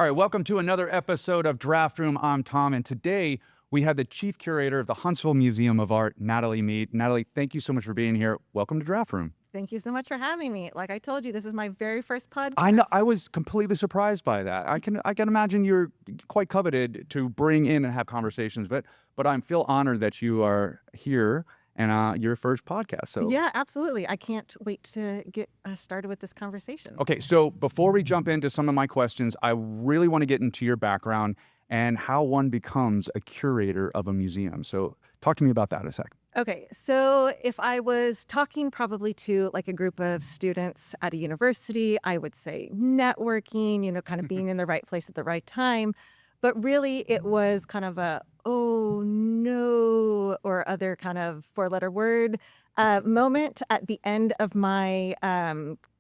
right, welcome to another episode of Draft Room. I'm Tom, and today we have the Chief Curator of the Huntsville Museum of Art, Natalie Mead. Natalie, thank you so much for being here. Welcome to Draft Room. Thank you so much for having me. Like I told you, this is my very first podcast. I know, I was completely surprised by that. I can imagine you're quite coveted to bring in and have conversations, but I feel honored that you are here and your first podcast. So Yeah, absolutely. I can't wait to get started with this conversation. okay, so before we jump into some of my questions, I really want to get into your background and how one becomes a curator of a museum. So talk to me about that a sec. Okay, so if I was talking probably to like a group of students at a university, I would say networking, kind of being in the right place at the right time. But really, it was kind of a, oh no, or other kind of four-letter word moment at the end of my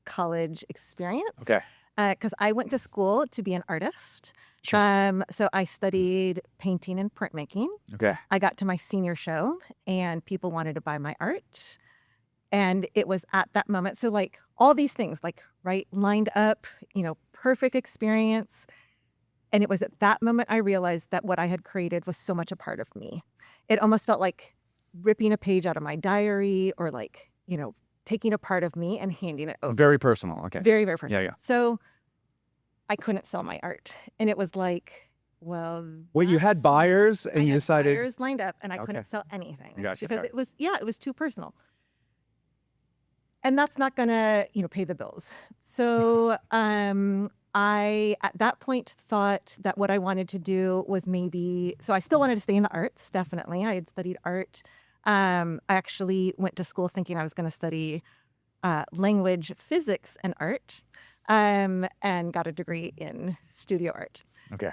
college experience. Okay. Because I went to school to be an artist. Sure. So I studied painting and printmaking. Okay. I got to my senior show and people wanted to buy my art. And it was at that moment. So like all these things like right lined up, perfect experience. And it was at that moment I realized that what I had created was so much a part of me. It almost felt like ripping a page out of my diary or like, taking a part of me and handing it over. Very personal. Okay. Very, very personal. Yeah. So I couldn't sell my art. And it was like, well, You had buyers and you decided. buyers lined up and I Okay. couldn't sell anything Gotcha. because it was too personal. And that's not gonna, pay the bills. So I at that point thought that what I wanted to do was so I still wanted to stay in the arts, definitely. I had studied art. I actually went to school thinking I was going to study language, physics, and art, and got a degree in studio art. Okay.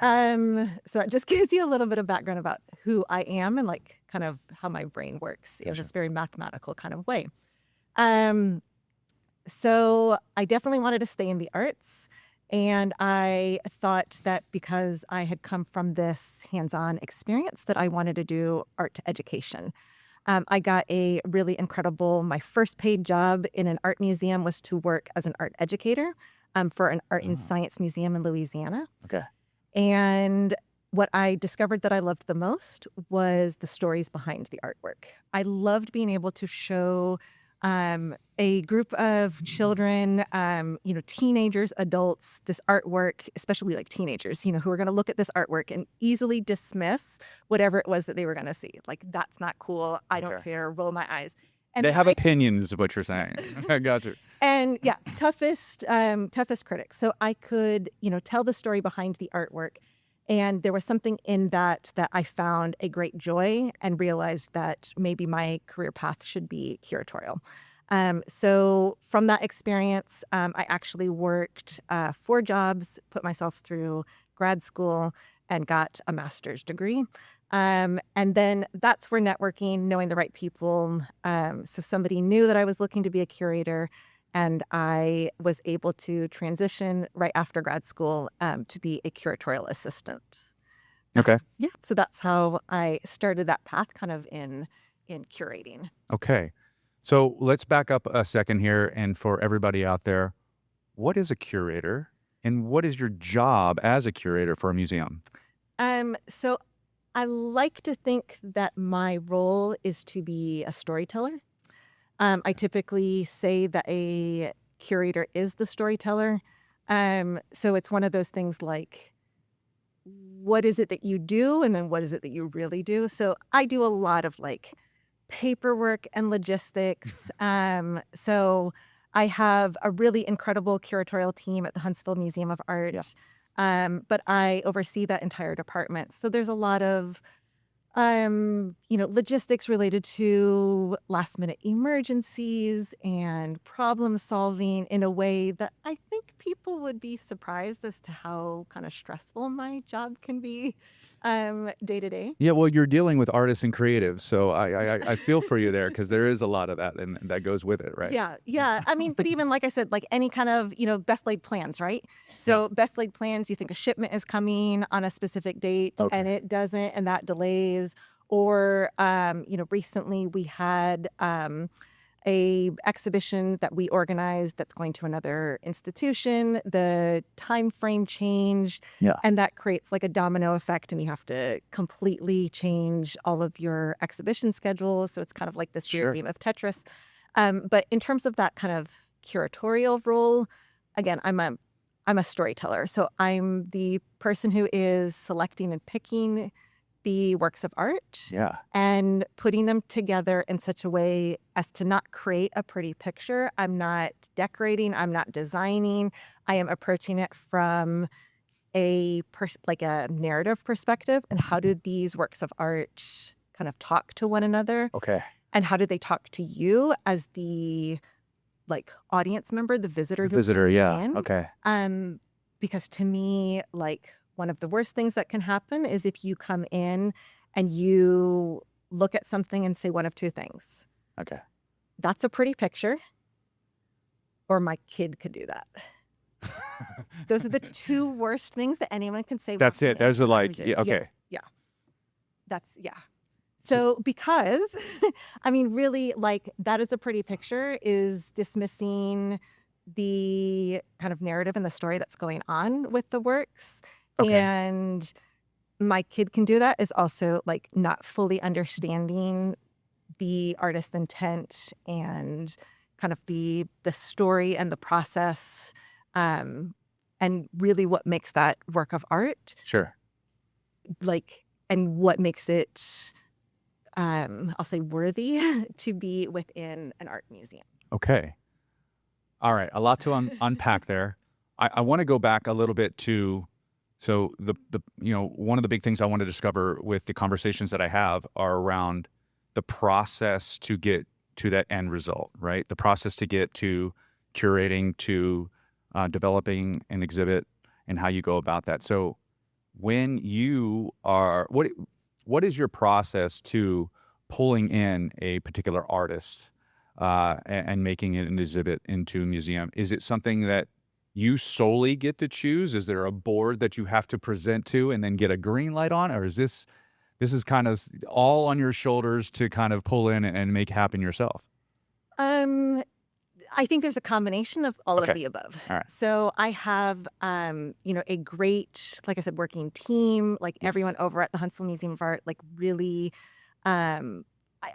So it just gives you a little bit of background about who I am and like kind of how my brain works in this very mathematical kind of way. So I definitely wanted to stay in the arts. And I thought that because I had come from this hands-on experience that I wanted to do art education. I got a really my first paid job in an art museum was to work as an art educator for an art and science museum in Louisiana. Okay. And what I discovered that I loved the most was the stories behind the artwork. I loved being able to show a group of children, teenagers, adults, this artwork, especially like teenagers, who are going to look at this artwork and easily dismiss whatever it was that they were going to see. Like, that's not cool. I don't care. Roll my eyes. And they have opinions is what you're saying. I got you. And yeah, toughest critics. So I could, tell the story behind the artwork. And there was something in that I found a great joy and realized that maybe my career path should be curatorial. So from that experience, I actually worked 4 jobs, put myself through grad school, and got a master's degree. And then that's where networking, knowing the right people. So somebody knew that I was looking to be a curator. And I was able to transition right after grad school to be a curatorial assistant. Okay. Yeah. So that's how I started that path kind of in curating. Okay. So let's back up a second here. And for everybody out there, what is a curator and what is your job as a curator for a museum? So I like to think that my role is to be a storyteller. I typically say that a curator is the storyteller. So it's one of those things like, what is it that you do? And then what is it that you really do? So I do a lot of like paperwork and logistics. So I have a really incredible curatorial team at the Huntsville Museum of Art. But I oversee that entire department. So there's a lot of logistics related to last minute emergencies and problem solving in a way that I think people would be surprised as to how kind of stressful my job can be day to day. Yeah, well, you're dealing with artists and creatives, so I feel for you there because there is a lot of that and that goes with it, right? Yeah. I mean, but even like I said, like any kind of, best laid plans, right? So best laid plans, you think a shipment is coming on a specific date and it doesn't, and that delays. Or, recently we had a exhibition that we organize that's going to another institution, the time frame change, Yeah. and that creates like a domino effect, and you have to completely change all of your exhibition schedules. So it's kind of like this weird Sure. game of Tetris. But in terms of that kind of curatorial role, again, I'm a storyteller. So I'm the person who is selecting and picking the works of art Yeah. and putting them together in such a way as to not create a pretty picture. I'm not decorating, I'm not designing. I am approaching it from like a narrative perspective, and how do these works of art kind of talk to one another, Okay. and how do they talk to you as the like audience member, the visitor who's Visitor. Yeah. in. Okay. Because to me, like one of the worst things that can happen is if you come in and you look at something and say one of two things. Okay. That's a pretty picture, or my kid could do that. Those are the two worst things that anyone can say. That's it. Those are like, yeah, okay. Yeah. So because, I mean, really, like, that is a pretty picture is dismissing the kind of narrative and the story that's going on with the works. Okay. And my kid can do that is also like not fully understanding the artist's intent and kind of the story and the process, and really what makes that work of art, Sure. like, and what makes it, I'll say, worthy to be within an art museum. Okay. All right. A lot to unpack there. I want to go back a little bit to, so the one of the big things I want to discover with the conversations that I have are around the process to get to that end result, right? The process to get to curating, to developing an exhibit, and how you go about that. So when you are, what is your process to pulling in a particular artist and making it an exhibit into a museum? Is it something that you solely get to choose? Is there a board that you have to present to and then get a green light on? Or is this is kind of all on your shoulders to kind of pull in and make happen yourself? I think there's a combination of all Okay. of the above. All right. So I have, a great, like I said, working team, like Yes. everyone over at the Huntsville Museum of Art, like really, I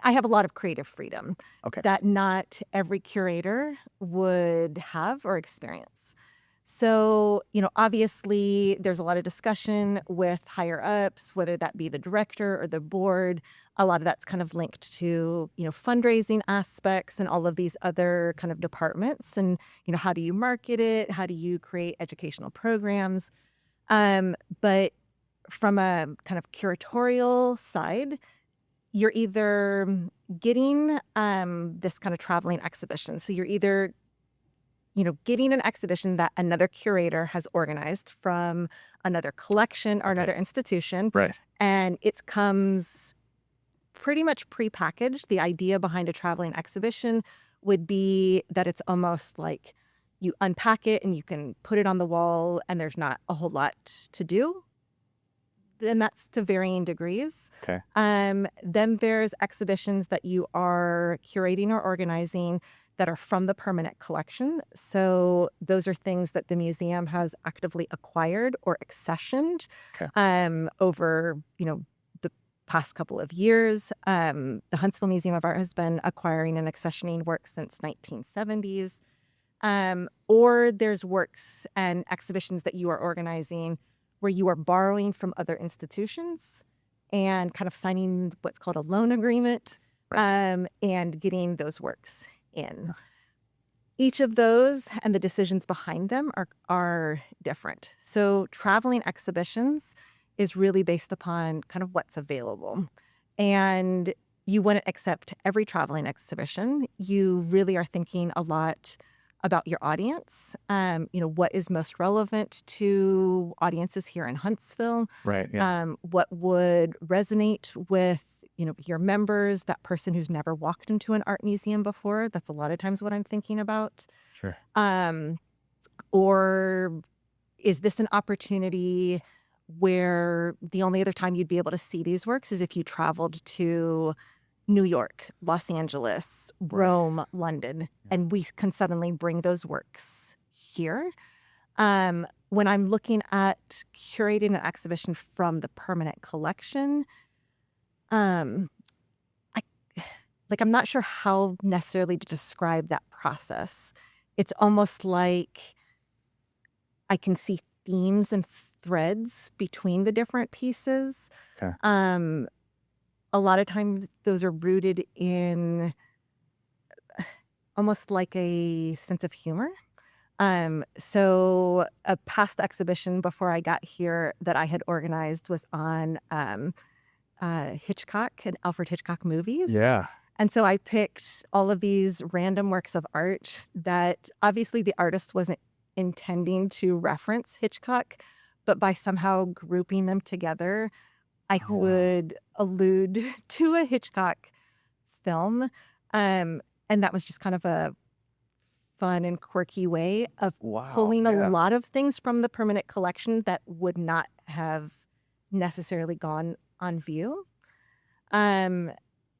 have a lot of creative freedom Okay. that not every curator would have or experience. So, obviously there's a lot of discussion with higher ups, whether that be the director or the board. A lot of that's kind of linked to, fundraising aspects and all of these other kind of departments. And, how do you market it? How do you create educational programs? But from a kind of curatorial side, you're either getting this kind of traveling exhibition. So you're either getting an exhibition that another curator has organized from another collection or another institution. Right. And it comes pretty much prepackaged. The idea behind a traveling exhibition would be that it's almost like you unpack it and you can put it on the wall and there's not a whole lot to do. And that's to varying degrees. Okay. Then there's exhibitions that you are curating or organizing that are from the permanent collection. So those are things that the museum has actively acquired or accessioned over, the past couple of years. The Huntsville Museum of Art has been acquiring and accessioning works since 1970s. Or there's works and exhibitions that you are organizing where you are borrowing from other institutions and kind of signing what's called a loan agreement, and getting those works in. Each of those and the decisions behind them are different. So traveling exhibitions is really based upon kind of what's available. And you wouldn't accept every traveling exhibition. You really are thinking a lot about your audience, what is most relevant to audiences here in Huntsville. Right. Yeah. What would resonate with your members, that person who's never walked into an art museum before. That's a lot of times what I'm thinking about. Sure. Or is this an opportunity where the only other time you'd be able to see these works is if you traveled to, New York, Los Angeles, Rome, London, and we can suddenly bring those works here. When I'm looking at curating an exhibition from the permanent collection, I I'm not sure how necessarily to describe that process. It's almost like I can see themes and threads between the different pieces. Okay. A lot of times those are rooted in almost like a sense of humor. So a past exhibition before I got here that I had organized was on Hitchcock and Alfred Hitchcock movies. Yeah. And so I picked all of these random works of art that obviously the artist wasn't intending to reference Hitchcock, but by somehow grouping them together, I Oh, wow. could allude to a Hitchcock film. And that was just kind of a fun and quirky way of Wow. pulling Yeah. a lot of things from the permanent collection that would not have necessarily gone on view.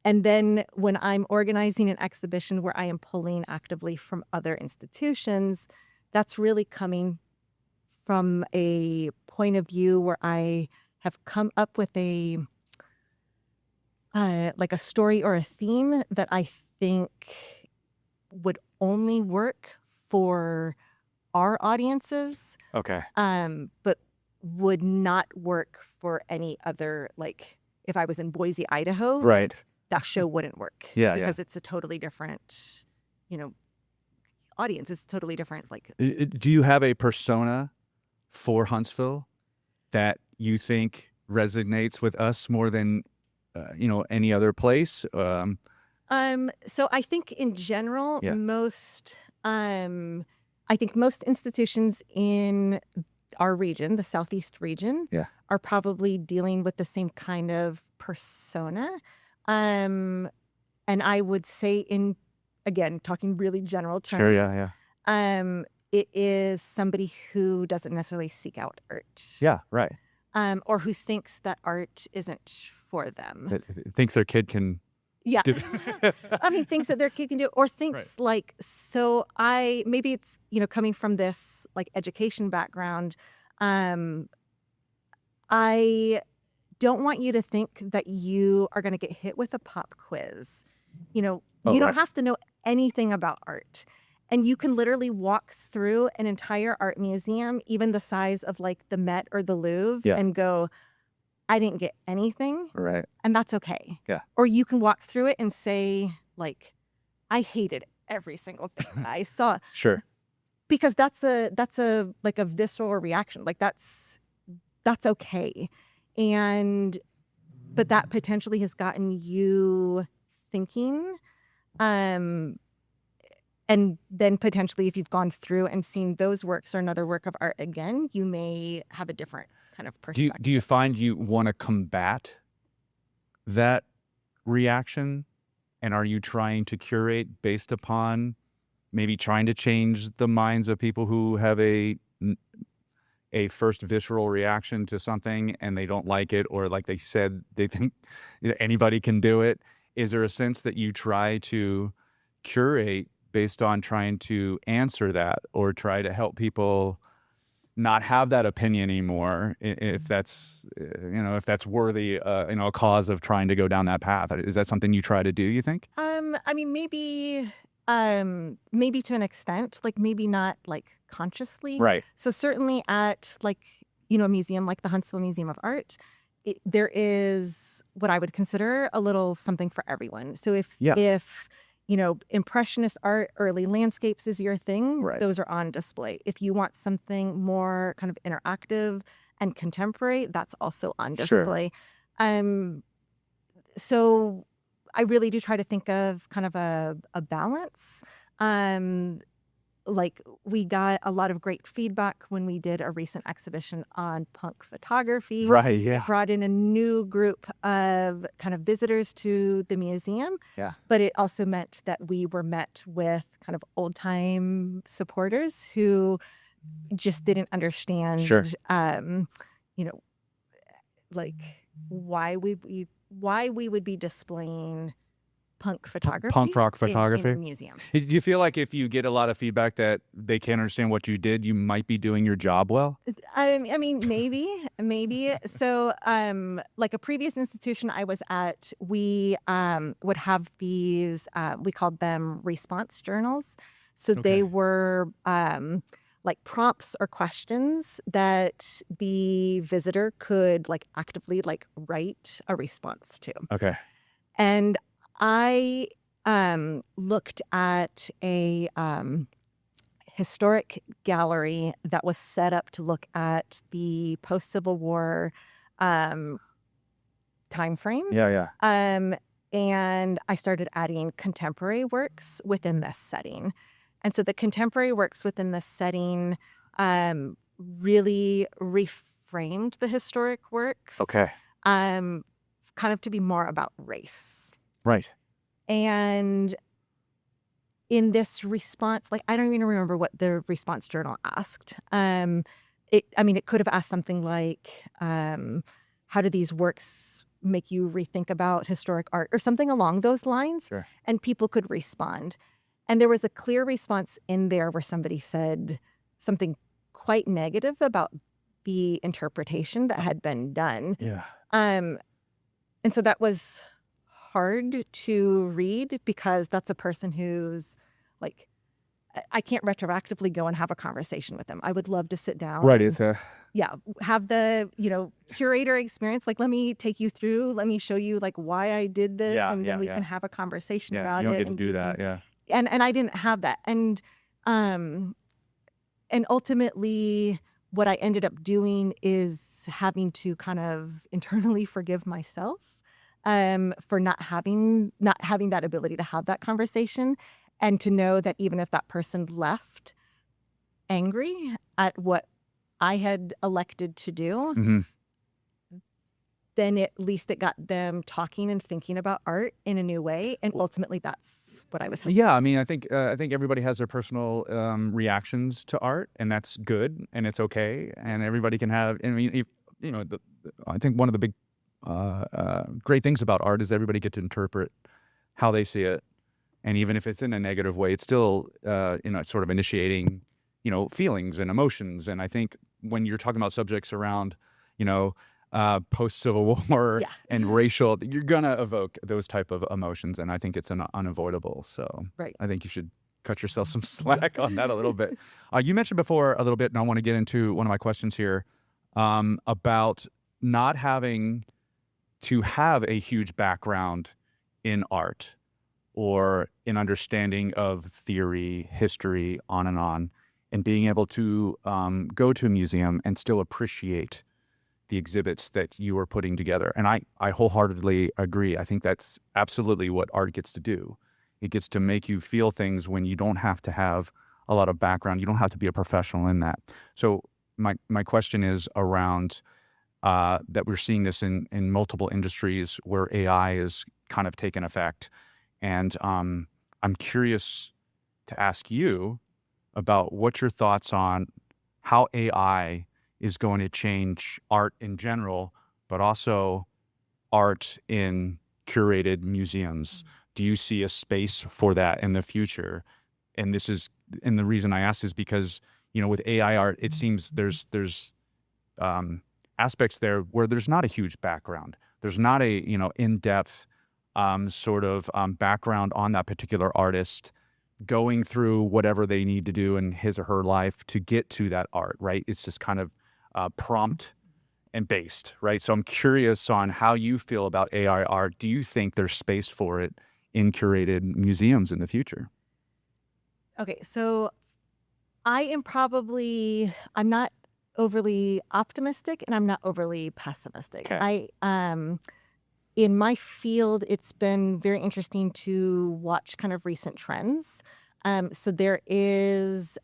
And then when I'm organizing an exhibition where I am pulling actively from other institutions, that's really coming from a point of view where I have come up with a like a story or a theme that I think would only work for our audiences, Okay. but would not work for any other, like if I was in Boise, Idaho, Right. that show wouldn't work. Yeah, because it's a totally different, audience. It's totally different. Like, Do you have a persona for Huntsville that you think resonates with us more than any other place? so I think in general, Yeah. I think most institutions in our region, the Southeast region, Yeah. are probably dealing with the same kind of persona. And I would say again, talking really general terms. Sure. Yeah. It is somebody who doesn't necessarily seek out art. Yeah. Right. Or who thinks that art isn't for them. That thinks their kid can Yeah. do. I mean, thinks that their kid can do, or thinks like, so maybe it's, coming from this like education background. I don't want you to think that you are going to get hit with a pop quiz. You don't right. have to know anything about art. And you can literally walk through an entire art museum, even the size of like the Met or the Louvre, Yeah. and go, I didn't get anything. Right. And that's okay. Yeah. Or you can walk through it and say, like, I hated every single thing that I saw. Sure. Because that's a like a visceral reaction. Like that's okay. But that potentially has gotten you thinking. And then potentially if you've gone through and seen those works or another work of art again, you may have a different kind of perspective. Do you find you want to combat that reaction? And are you trying to curate based upon maybe trying to change the minds of people who have a first visceral reaction to something and they don't like it, or like they said, they think anybody can do it? Is there a sense that you try to curate based on trying to answer that, or try to help people not have that opinion anymore, if that's worthy, a cause of trying to go down that path? Is that something you try to do, you think? I mean, maybe to an extent, like maybe not like consciously. Right. So certainly at like, a museum like the Huntsville Museum of Art, there is what I would consider a little something for everyone. So if Impressionist art, early landscapes is your thing, Right. those are on display. If you want something more kind of interactive and contemporary, that's also on display. Sure. So I really do try to think of kind of a balance. Like we got a lot of great feedback when we did a recent exhibition on punk photography. Right. Yeah. It brought in a new group of kind of visitors to the museum. Yeah. But it also meant that we were met with kind of old time supporters who just didn't understand, Sure. Like why we would be displaying punk photography. Punk rock In photography. a museum. Do you feel like if you get a lot of feedback that they can't understand what you did, you might be doing your job well? I mean, maybe. So, like a previous institution I was at, we would have these. We called them response journals. So Okay. they were like prompts or questions that the visitor could like actively like write a response to. Okay. And I looked at a historic gallery that was set up to look at the post-Civil War time frame. Yeah. And I started adding contemporary works within this setting. And so the contemporary works within this setting really reframed the historic works. Okay. Kind of to be more about race. Right. And in this response, like I don't even remember what the response journal asked. It could have asked something like, how do these works make you rethink about historic art or something along those lines? Sure. And people could respond. And there was a clear response in there where somebody said something quite negative about the interpretation that had been done. Yeah. And so that was hard to read because that's a person who's like, I can't retroactively go and have a conversation with them. I would love to sit down. Right. And, have the, curator experience. Like, let me take you through, let me show you like why I did this. And then we can have a conversation about it. You don't get to and do that. Yeah. And I didn't have that. And ultimately what I ended up doing is having to kind of internally forgive myself for not having that ability to have that conversation, and to know that even if that person left angry at what I had elected to do, Mm-hmm. then at least it got them talking and thinking about art in a new way. And ultimately, that's what I was hoping. Yeah, I mean, I think everybody has their personal reactions to art, and that's good, and it's okay, and everybody can have. I mean, I think one of the big great things about art is everybody get to interpret how they see it, and even if it's in a negative way, it's still sort of initiating feelings and emotions. And I think when you're talking about subjects around post-Civil War and racial, you're gonna evoke those type of emotions, and I think it's unavoidable. So Right. I think you should cut yourself some slack on that a little bit. You mentioned before a little bit, and I want to get into one of my questions here about not having to have a huge background in art or in understanding of theory, history, on, and being able to go to a museum and still appreciate the exhibits that you are putting together. And I wholeheartedly agree. I think that's absolutely what art gets to do. It gets to make you feel things when you don't have to have a lot of background. You don't have to be a professional in that. So my question is around that we're seeing this in multiple industries where AI is kind of taken effect. And I'm curious to ask you about what your thoughts on how AI is going to change art in general, but also art in curated museums. Do you see a space for that in the future? And the reason I ask is because, with AI art, it seems there's aspects there where there's not a huge background. There's not a, in-depth sort of background on that particular artist going through whatever they need to do in his or her life to get to that art, right? It's just kind of prompt and based, right? So I'm curious on how you feel about AI art. Do you think there's space for it in curated museums in the future? Okay, so I'm not overly optimistic and I'm not overly pessimistic. Okay. In my field, it's been very interesting to watch kind of recent trends. So there is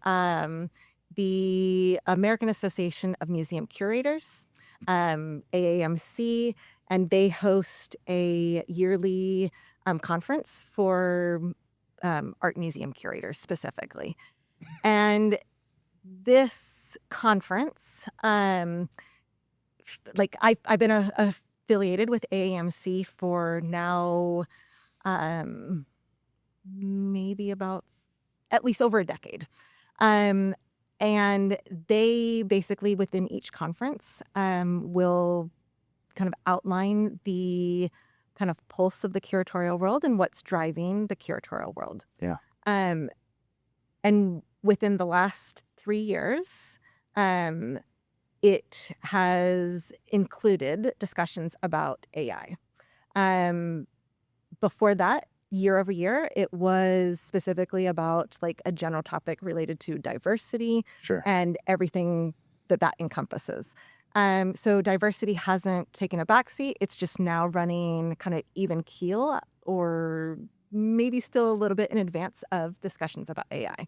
the American Association of Museum Curators, AAMC, and they host a yearly conference for art museum curators specifically. And this conference, I've been affiliated with AAMC for now maybe about at least over a decade. And they basically within each conference will kind of outline the kind of pulse of the curatorial world and what's driving the curatorial world. Yeah. And within the last 3 years, it has included discussions about AI. Before that, year over year, it was specifically about like a general topic related to diversity Sure. and everything that encompasses. So diversity hasn't taken a backseat. It's just now running kind of even keel or maybe still a little bit in advance of discussions about AI.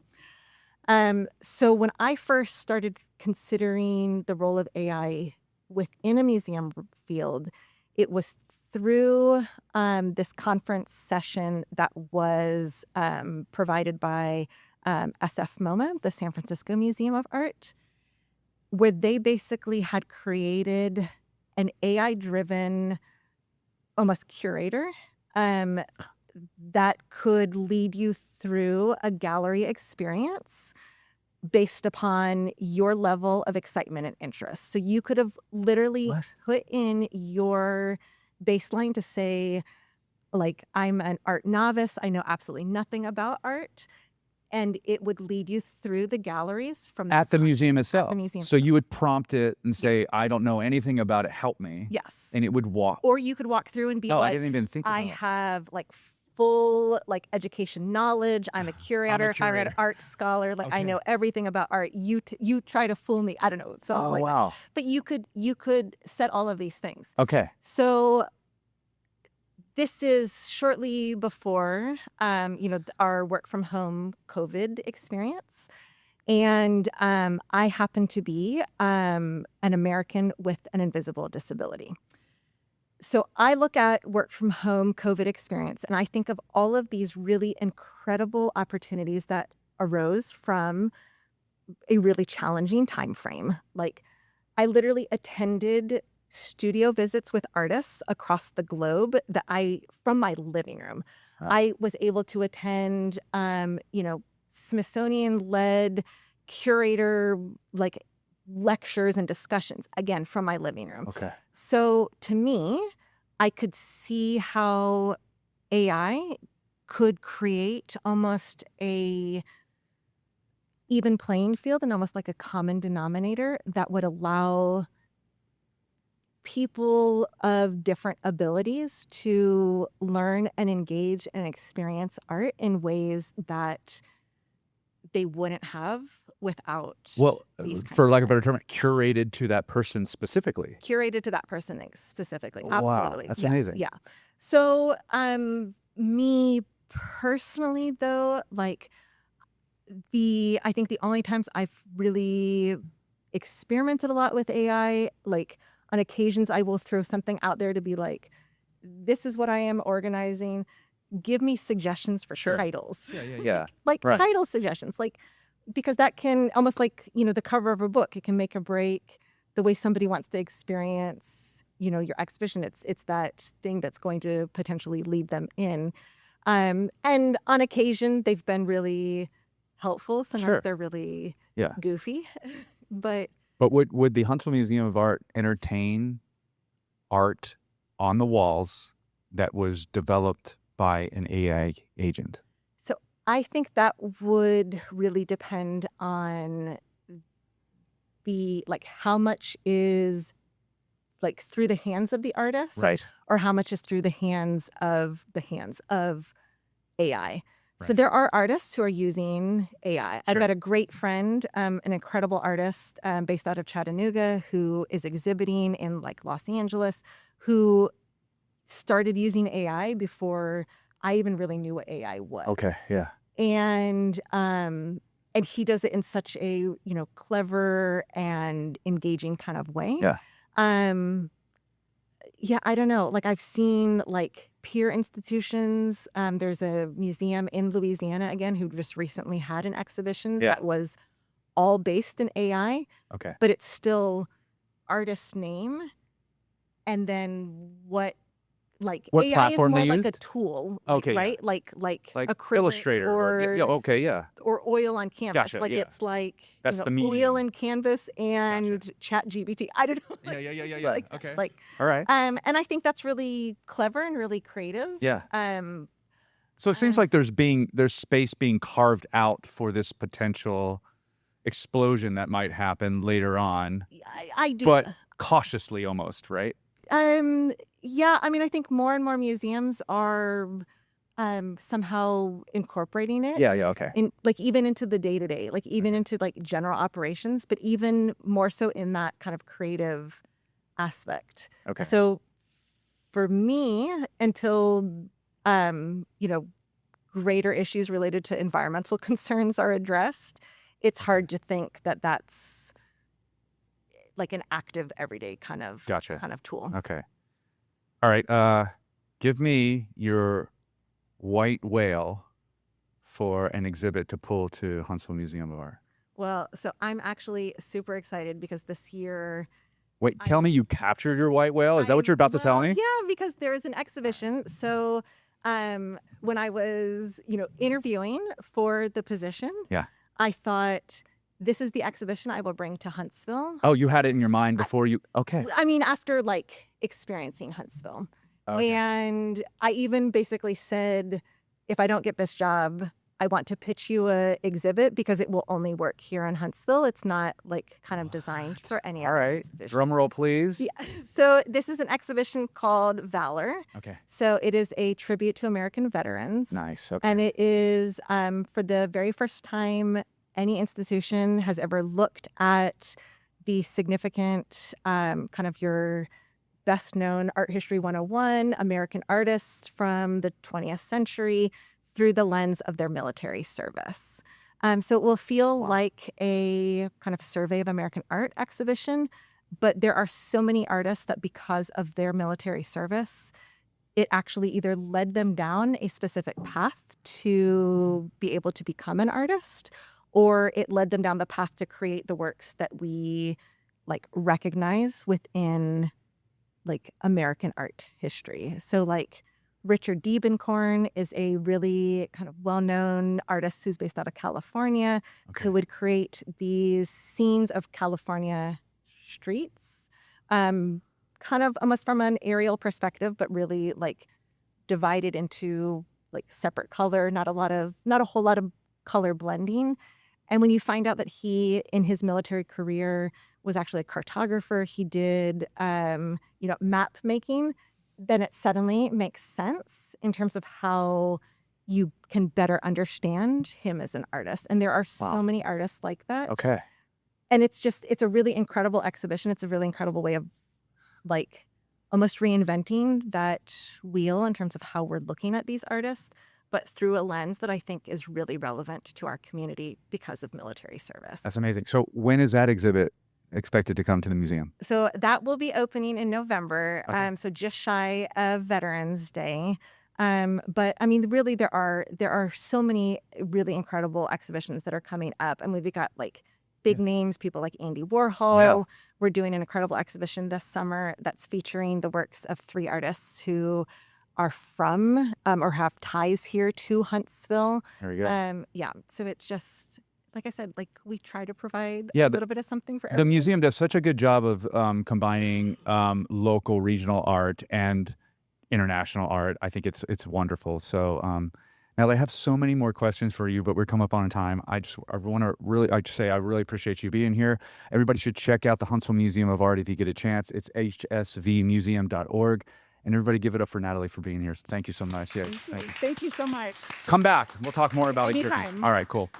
So when I first started considering the role of AI within a museum field, it was through this conference session that was provided by SF MoMA, the San Francisco Museum of Art, where they basically had created an AI-driven almost curator that could lead you through a gallery experience based upon your level of excitement and interest. So you could have literally put in your baseline to say, like, I'm an art novice. I know absolutely nothing about art. And it would lead you through the galleries from At the museum At itself. the museum. So you would prompt it and say, I don't know anything about it. Help me. Yes. And it would walk. Or you could walk through and be Oh, I like, didn't even think about I it. have like full like education knowledge. I'm a curator. I'm an art scholar. Like I Okay. know everything about art. You try to fool me. I don't know. So Oh, like, wow. but you could set all of these things. Okay. So this is shortly before, our work from home COVID experience. And I happen to be an American with an invisible disability. So I look at work from home COVID experience, and I think of all of these really incredible opportunities that arose from a really challenging time frame. Like I literally attended studio visits with artists across the globe from my living room. Wow. I was able to attend, Smithsonian-led curator like lectures and discussions, again, from my living room. Okay. So to me, I could see how AI could create almost a even playing field and almost like a common denominator that would allow people of different abilities to learn and engage and experience art in ways that they wouldn't have without Well, these kinds for of lack of a better term, curated to that person specifically. curated to that person specifically. Wow, Absolutely. that's Yeah, amazing. Yeah. So, me personally, though, like I think the only times I've really experimented a lot with AI, like on occasions, I will throw something out there to be like, this is what I am organizing. Give me suggestions for titles. Yeah. Like Right. title suggestions, like, because that can almost like, the cover of a book, it can make or break the way somebody wants to experience, your exhibition. It's that thing that's going to potentially lead them in. And on occasion, they've been really helpful. Sometimes Sure. they're really Yeah. goofy, but would the Huntsville Museum of Art entertain art on the walls that was developed by an AI agent? so I think that would really depend on how much is like through the hands of the artist, Right. or how much is through the hands of AI. So Right. there are artists who are using AI. I've Sure. got a great friend, an incredible artist based out of Chattanooga who is exhibiting in like Los Angeles, who started using AI before I even really knew what AI was. Okay. Yeah. And he does it in such a clever and engaging kind of way. Yeah. Yeah, I don't know. Like I've seen like peer institutions. There's a museum in Louisiana again who just recently had an exhibition Yeah. that was all based in AI, Okay. but it's still artist's name and then what like What AI platform is more they like a used? tool, Okay, yeah. right? Like Like acrylic Illustrator okay, yeah. or oil on canvas. Gotcha, Like yeah. it's like That's the oil medium. and canvas and Gotcha. chat GPT. I don't know. Yeah, Like yeah, yeah, yeah, something yeah. like that. Okay. Like All right. and I think that's really clever and really creative. Yeah. Um So it seems like there's space being carved out for this potential explosion that might happen later on, I do. but cautiously almost, right? Yeah, I mean, I think more and more museums are somehow incorporating Yeah, it yeah, okay. in like even into the day to day, like even into like general operations, but even more so in that kind of creative aspect. Okay. So for me, until greater issues related to environmental concerns are addressed, it's hard to think that that's like an active everyday Gotcha. kind of tool. Okay. All right. Give me your white whale for an exhibit to pull to Huntsville Museum of Art. Well, so I'm actually super excited because this year Wait, tell me you captured your white whale? Is that what you're about to tell me? Yeah, because there is an exhibition. So when I was, interviewing for the position, Yeah. I thought this is the exhibition I will bring to Huntsville. Oh, you had it in your mind before you. Okay. I mean, after like experiencing Huntsville. Okay. And I even basically said, if I don't get this job, I want to pitch you a exhibit because it will only work here in Huntsville. It's not like kind of designed for any All other right. institution. Drum roll, please. Yeah. So this is an exhibition called Valor. Okay. So it is a tribute to American veterans. Nice. Okay. And it is for the very first time any institution has ever looked at the significant kind of your best known art history 101 American artists from the 20th century through the lens of their military service. So it will feel like a kind of survey of American art exhibition, but there are so many artists that because of their military service, it actually either led them down a specific path to be able to become an artist, or it led them down the path to create the works that we like recognize within like American art history. So like Richard Diebenkorn is a really kind of well-known artist who's based out of California, who would create these scenes of California streets, kind of almost from an aerial perspective, but really like divided into like separate color, not a whole lot of color blending. And when you find out that he, in his military career, was actually a cartographer, he did, map making, then it suddenly makes sense in terms of how you can better understand him as an artist. And there are so many artists like that. Okay. And it's a really incredible exhibition. It's a really incredible way of like almost reinventing that wheel in terms of how we're looking at these artists, but through a lens that I think is really relevant to our community because of military service. That's amazing. So when is that exhibit expected to come to the museum? So that will be opening in November, Okay. so just shy of Veterans Day. But I mean, really, there are so many really incredible exhibitions that are coming up. And we've got like big names, people like Andy Warhol. Yeah. We're doing an incredible exhibition this summer that's featuring the works of 3 artists who are from or have ties here to Huntsville. Very good. So it's just, like I said, like we try to provide Yeah, a little bit of something for The everyone. museum does such a good job of combining local, regional art and international art. I think it's wonderful. So, Natalie, I have so many more questions for you, but we're coming up on time. I really appreciate you being here. Everybody should check out the Huntsville Museum of Art if you get a chance. It's hsvmuseum.org. And everybody give it up for Natalie for being here. Thank you so much. Yeah, Thank you so much. come back. We'll talk more about it. Anytime. All right, cool.